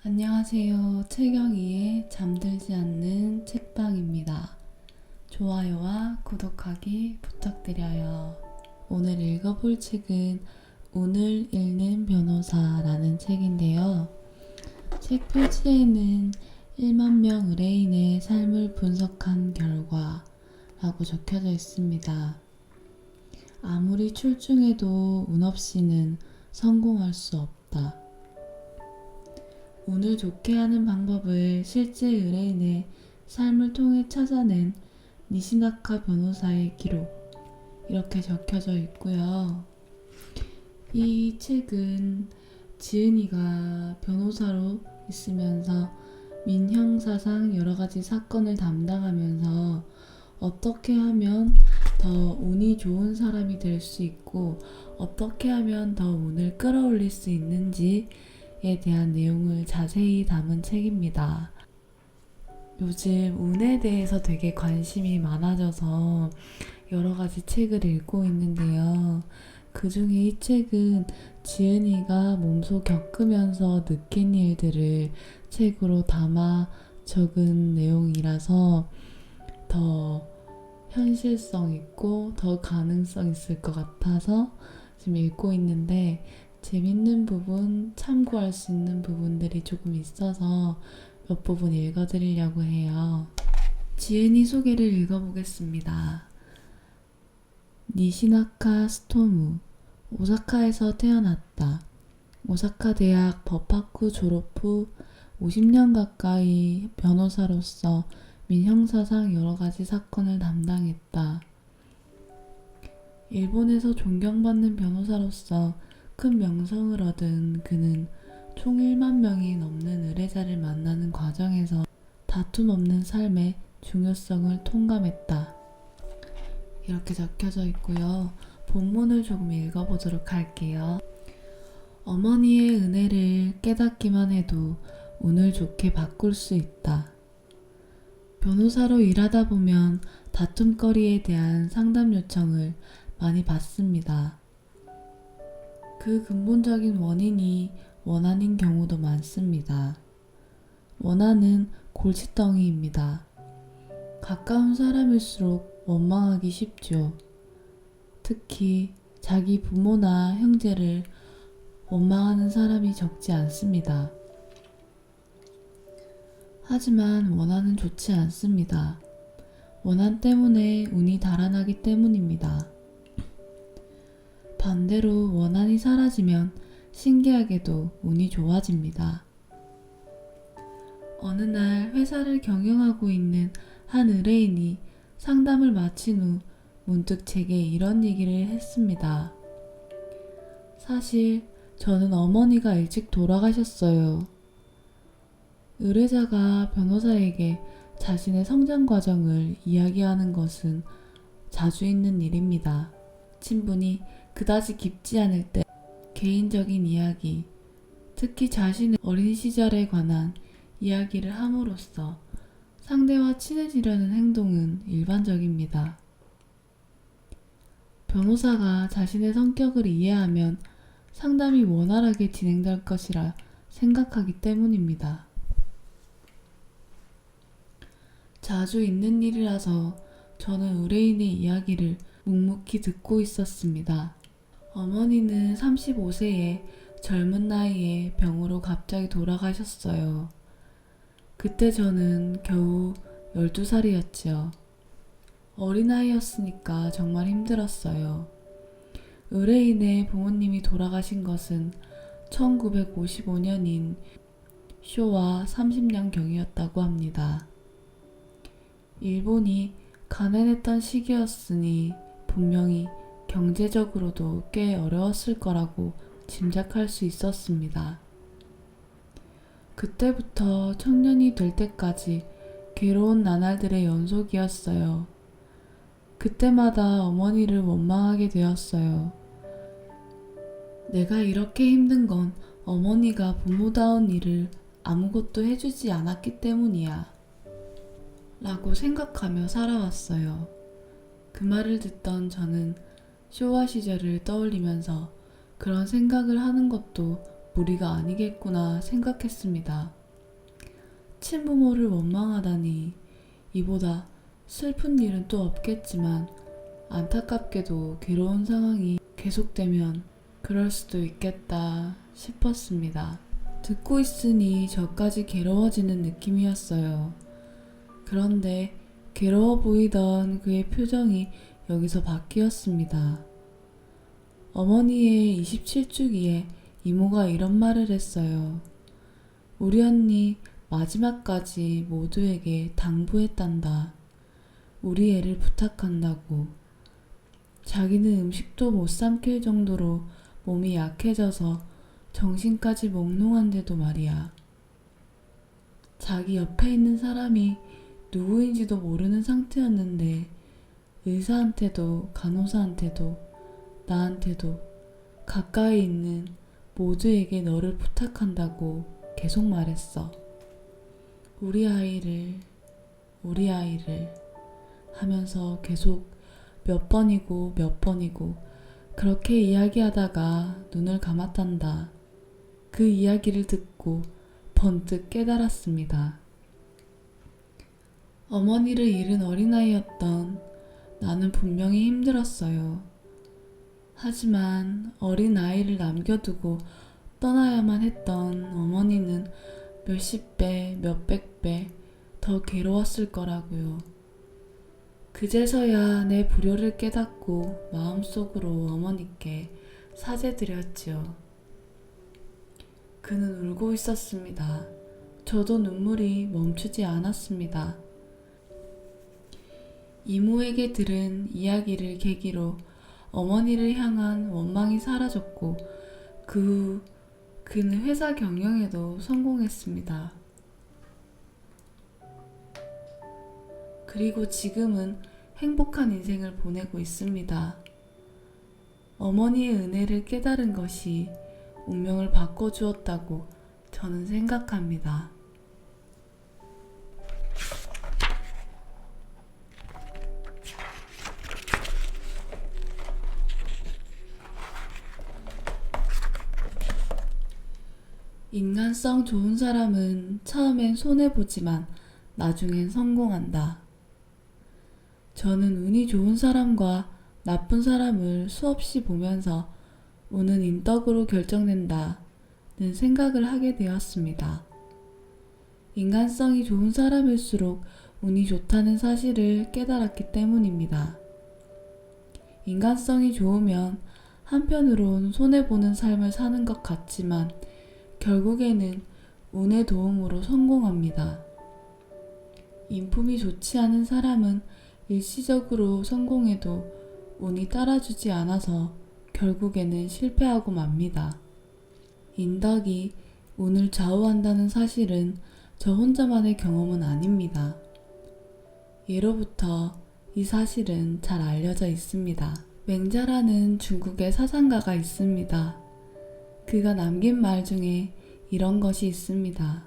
안녕하세요. 채경이의 잠들지 않는 책방입니다. 좋아요와 구독하기 부탁드려요. 오늘 읽어볼 책은 오늘 읽는 변호사라는 책인데요. 책 표지에는 1만 명 의뢰인의 삶을 분석한 결과라고 적혀져 있습니다. 아무리 출중해도 운 없이는 성공할 수 없다. 운을 좋게 하는 방법을 실제 의뢰인의 삶을 통해 찾아낸 니시나카 변호사의 기록, 이렇게 적혀져 있고요. 이 책은 지은이가 변호사로 있으면서 민형사상 여러가지 사건을 담당하면서 어떻게 하면 더 운이 좋은 사람이 될 수 있고 어떻게 하면 더 운을 끌어올릴 수 있는지 에 대한 내용을 자세히 담은 책입니다. 요즘 운에 대해서 되게 관심이 많아져서 여러 가지 책을 읽고 있는데요. 그 중에 이 책은 지은이가 몸소 겪으면서 느낀 일들을 책으로 담아 적은 내용이라서 더 현실성 있고 더 가능성 있을 것 같아서 지금 읽고 있는데 재밌는 부분, 참고할 수 있는 부분들이 조금 있어서 몇 부분 읽어드리려고 해요. 지은이 소개를 읽어보겠습니다. 니시나카 스토무, 오사카에서 태어났다. 오사카 대학 법학부 졸업 후 50년 가까이 변호사로서 민형사상 여러가지 사건을 담당했다. 일본에서 존경받는 변호사로서 큰 명성을 얻은 그는 총 1만 명이 넘는 의뢰자를 만나는 과정에서 다툼 없는 삶의 중요성을 통감했다. 이렇게 적혀져 있고요. 본문을 조금 읽어보도록 할게요. 어머니의 은혜를 깨닫기만 해도 운을 좋게 바꿀 수 있다. 변호사로 일하다 보면 다툼거리에 대한 상담 요청을 많이 받습니다. 그 근본적인 원인이 원한인 경우도 많습니다. 원한은 골칫덩이입니다. 가까운 사람일수록 원망하기 쉽죠. 특히 자기 부모나 형제를 원망하는 사람이 적지 않습니다. 하지만 원한은 좋지 않습니다. 원한 때문에 운이 달아나기 때문입니다. 반대로 원한이 사라지면 신기하게도 운이 좋아집니다. 어느 날 회사를 경영하고 있는 한 의뢰인이 상담을 마친 후 문득 제게 이런 얘기를 했습니다. 사실 저는 어머니가 일찍 돌아가셨어요. 의뢰자가 변호사에게 자신의 성장 과정을 이야기하는 것은 자주 있는 일입니다. 친분이 그다지 깊지 않을 때 개인적인 이야기, 특히 자신의 어린 시절에 관한 이야기를 함으로써 상대와 친해지려는 행동은 일반적입니다. 변호사가 자신의 성격을 이해하면 상담이 원활하게 진행될 것이라 생각하기 때문입니다. 자주 있는 일이라서 저는 의뢰인의 이야기를 묵묵히 듣고 있었습니다. 어머니는 35세에 젊은 나이에 병으로 갑자기 돌아가셨어요. 그때 저는 겨우 12살이었지요. 어린아이였으니까 정말 힘들었어요. 의뢰인의 부모님이 돌아가신 것은 1955년인 쇼와 30년경이었다고 합니다. 일본이 가난했던 시기였으니 분명히 경제적으로도 꽤 어려웠을 거라고 짐작할 수 있었습니다. 그때부터 청년이 될 때까지 괴로운 나날들의 연속이었어요. 그때마다 어머니를 원망하게 되었어요. 내가 이렇게 힘든 건 어머니가 부모다운 일을 아무것도 해주지 않았기 때문이야. 라고 생각하며 살아왔어요. 그 말을 듣던 저는 쇼와 시절을 떠올리면서 그런 생각을 하는 것도 무리가 아니겠구나 생각했습니다. 친부모를 원망하다니 이보다 슬픈 일은 또 없겠지만 안타깝게도 괴로운 상황이 계속되면 그럴 수도 있겠다 싶었습니다. 듣고 있으니 저까지 괴로워지는 느낌이었어요. 그런데 괴로워 보이던 그의 표정이 여기서 바뀌었습니다. 어머니의 27주기에 이모가 이런 말을 했어요. 우리 언니 마지막까지 모두에게 당부했단다. 우리 애를 부탁한다고. 자기는 음식도 못 삼킬 정도로 몸이 약해져서 정신까지 몽롱한데도 말이야. 자기 옆에 있는 사람이 누구인지도 모르는 상태였는데 의사한테도 간호사한테도 나한테도 가까이 있는 모두에게 너를 부탁한다고 계속 말했어. 우리 아이를 하면서 계속 몇 번이고 그렇게 이야기하다가 눈을 감았단다. 그 이야기를 듣고 번뜩 깨달았습니다. 어머니를 잃은 어린아이였던 나는 분명히 힘들었어요. 하지만 어린아이를 남겨두고 떠나야만 했던 어머니는 몇십 배, 몇백 배 더 괴로웠을 거라고요. 그제서야 내 불효를 깨닫고 마음속으로 어머니께 사죄드렸지요. 그는 울고 있었습니다. 저도 눈물이 멈추지 않았습니다. 이모에게 들은 이야기를 계기로 어머니를 향한 원망이 사라졌고 그 후 그는 회사 경영에도 성공했습니다. 그리고 지금은 행복한 인생을 보내고 있습니다. 어머니의 은혜를 깨달은 것이 운명을 바꿔주었다고 저는 생각합니다. 인간성 좋은 사람은 처음엔 손해보지만 나중엔 성공한다. 저는 운이 좋은 사람과 나쁜 사람을 수없이 보면서 운은 인덕으로 결정된다는 생각을 하게 되었습니다. 인간성이 좋은 사람일수록 운이 좋다는 사실을 깨달았기 때문입니다. 인간성이 좋으면 한편으론 손해보는 삶을 사는 것 같지만 결국에는 운의 도움으로 성공합니다. 인품이 좋지 않은 사람은 일시적으로 성공해도 운이 따라주지 않아서 결국에는 실패하고 맙니다. 인덕이 운을 좌우한다는 사실은 저 혼자만의 경험은 아닙니다. 예로부터 이 사실은 잘 알려져 있습니다. 맹자라는 중국의 사상가가 있습니다. 그가 남긴 말 중에 이런 것이 있습니다.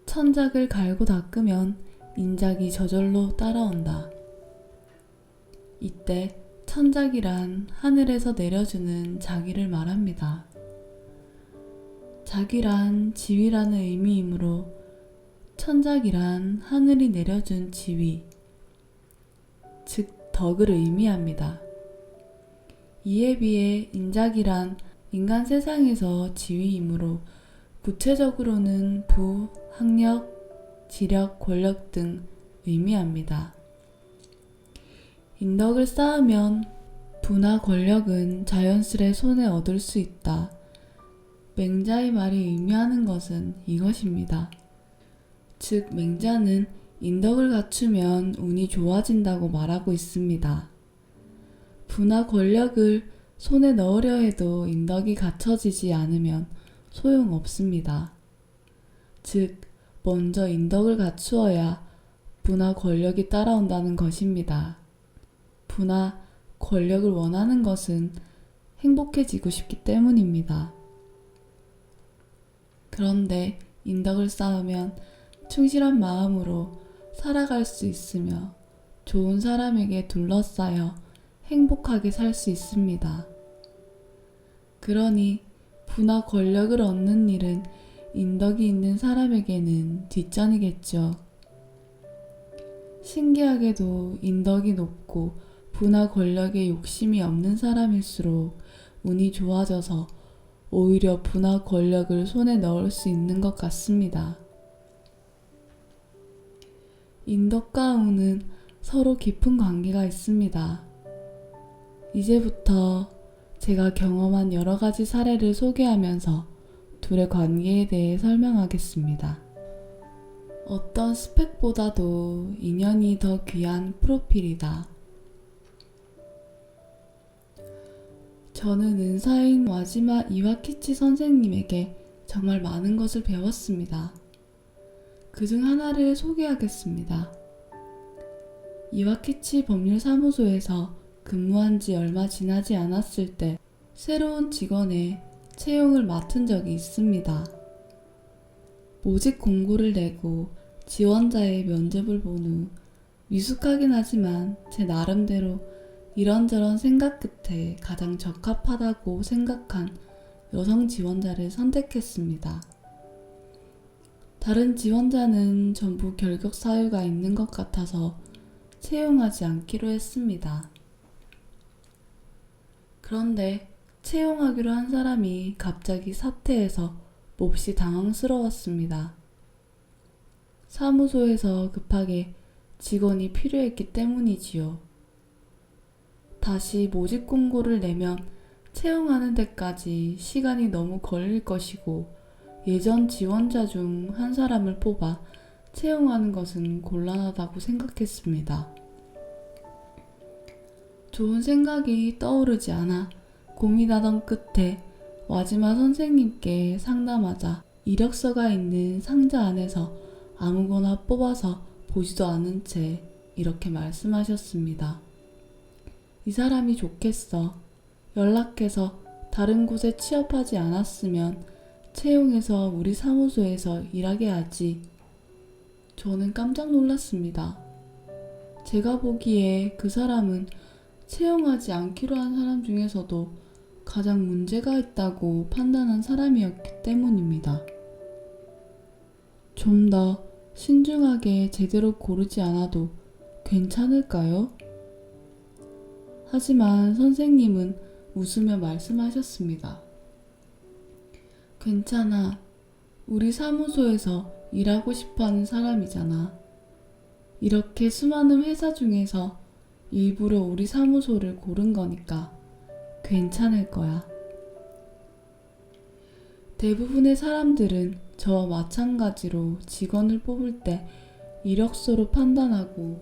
천작을 갈고 닦으면 인작이 저절로 따라온다. 이때 천작이란 하늘에서 내려주는 자기를 말합니다. 작이란 지위라는 의미이므로 천작이란 하늘이 내려준 지위, 즉 덕을 의미합니다. 이에 비해 인작이란 인간 세상에서 지위이므로 구체적으로는 부, 학력, 지력, 권력 등 의미합니다. 인덕을 쌓으면 부나 권력은 자연스레 손에 얻을 수 있다. 맹자의 말이 의미하는 것은 이것입니다. 즉 맹자는 인덕을 갖추면 운이 좋아진다고 말하고 있습니다. 부나 권력을 손에 넣으려 해도 인덕이 갖춰지지 않으면 소용없습니다. 즉 먼저 인덕을 갖추어야 부나 권력이 따라온다는 것입니다. 부나 권력을 원하는 것은 행복해지고 싶기 때문입니다. 그런데 인덕을 쌓으면 충실한 마음으로 살아갈 수 있으며 좋은 사람에게 둘러싸여 행복하게 살 수 있습니다. 그러니 부나 권력을 얻는 일은 인덕이 있는 사람에게는 뒷전이겠죠. 신기하게도 인덕이 높고 부나 권력에 욕심이 없는 사람일수록 운이 좋아져서 오히려 부나 권력을 손에 넣을 수 있는 것 같습니다. 인덕과 운은 서로 깊은 관계가 있습니다. 이제부터 제가 경험한 여러 가지 사례를 소개하면서 둘의 관계에 대해 설명하겠습니다. 어떤 스펙보다도 인연이 더 귀한 프로필이다. 저는 은사인 와지마 이와키치 선생님에게 정말 많은 것을 배웠습니다. 그중 하나를 소개하겠습니다. 이와키치 법률사무소에서 근무한 지 얼마 지나지 않았을 때 새로운 직원의 채용을 맡은 적이 있습니다. 모집 공고를 내고 지원자의 면접을 본 후 미숙하긴 하지만 제 나름대로 이런저런 생각 끝에 가장 적합하다고 생각한 여성 지원자를 선택했습니다. 다른 지원자는 전부 결격 사유가 있는 것 같아서 채용하지 않기로 했습니다. 그런데 채용하기로 한 사람이 갑자기 사퇴해서 몹시 당황스러웠습니다. 사무소에서 급하게 직원이 필요했기 때문이지요. 다시 모집 공고를 내면 채용하는 데까지 시간이 너무 걸릴 것이고 예전 지원자 중 한 사람을 뽑아 채용하는 것은 곤란하다고 생각했습니다. 좋은 생각이 떠오르지 않아 고민하던 끝에 와지마 선생님께 상담하자 이력서가 있는 상자 안에서 아무거나 뽑아서 보지도 않은 채 이렇게 말씀하셨습니다. 이 사람이 좋겠어. 연락해서 다른 곳에 취업하지 않았으면 채용해서 우리 사무소에서 일하게 하지. 저는 깜짝 놀랐습니다. 제가 보기에 그 사람은 채용하지 않기로 한 사람 중에서도 가장 문제가 있다고 판단한 사람이었기 때문입니다. 좀 더 신중하게 제대로 고르지 않아도 괜찮을까요? 하지만 선생님은 웃으며 말씀하셨습니다. 괜찮아. 우리 사무소에서 일하고 싶어 하는 사람이잖아. 이렇게 수많은 회사 중에서 일부러 우리 사무소를 고른 거니까 괜찮을 거야. 대부분의 사람들은 저와 마찬가지로 직원을 뽑을 때 이력서로 판단하고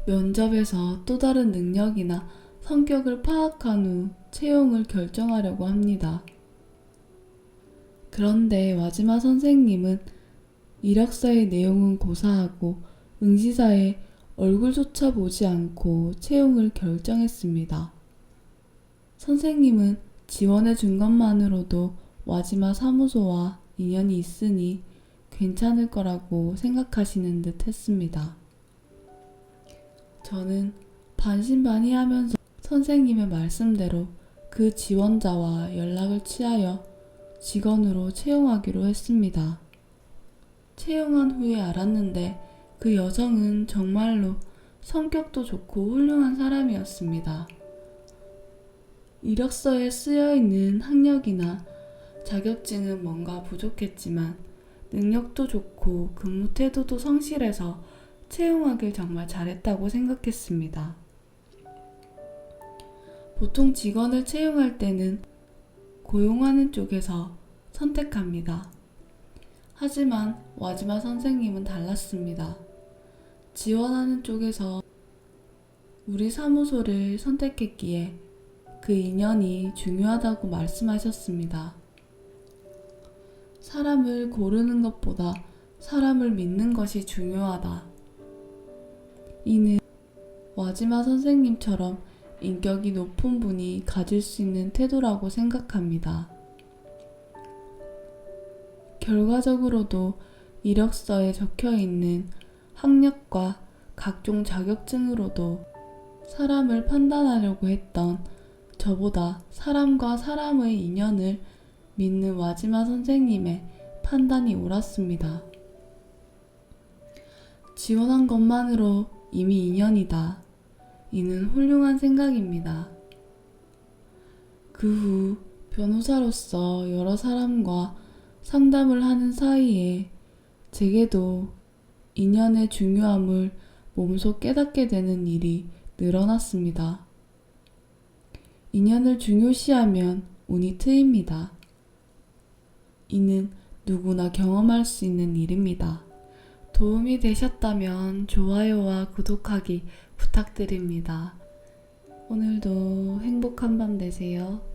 면접에서 또 다른 능력이나 성격을 파악한 후 채용을 결정하려고 합니다. 그런데 와지마 선생님은 이력서의 내용은 고사하고 응시자의 얼굴조차 보지 않고 채용을 결정했습니다. 선생님은 지원해 준 것만으로도 와지마 사무소와 인연이 있으니 괜찮을 거라고 생각하시는 듯 했습니다. 저는 반신반의하면서 선생님의 말씀대로 그 지원자와 연락을 취하여 직원으로 채용하기로 했습니다. 채용한 후에 알았는데 그 여성은 정말로 성격도 좋고 훌륭한 사람이었습니다. 이력서에 쓰여있는 학력이나 자격증은 뭔가 부족했지만 능력도 좋고 근무 태도도 성실해서 채용하길 정말 잘했다고 생각했습니다. 보통 직원을 채용할 때는 고용하는 쪽에서 선택합니다. 하지만 와지마 선생님은 달랐습니다. 지원하는 쪽에서 우리 사무소를 선택했기에 그 인연이 중요하다고 말씀하셨습니다. 사람을 고르는 것보다 사람을 믿는 것이 중요하다. 이는 와지마 선생님처럼 인격이 높은 분이 가질 수 있는 태도라고 생각합니다. 결과적으로도 이력서에 적혀있는 학력과 각종 자격증으로도 사람을 판단하려고 했던 저보다 사람과 사람의 인연을 믿는 와지마 선생님의 판단이 옳았습니다. 지원한 것만으로 이미 인연이다. 이는 훌륭한 생각입니다. 그 후 변호사로서 여러 사람과 상담을 하는 사이에 제게도 인연의 중요함을 몸소 깨닫게 되는 일이 늘어났습니다. 인연을 중요시하면 운이 트입니다. 이는 누구나 경험할 수 있는 일입니다. 도움이 되셨다면 좋아요와 구독하기 부탁드립니다. 오늘도 행복한 밤 되세요.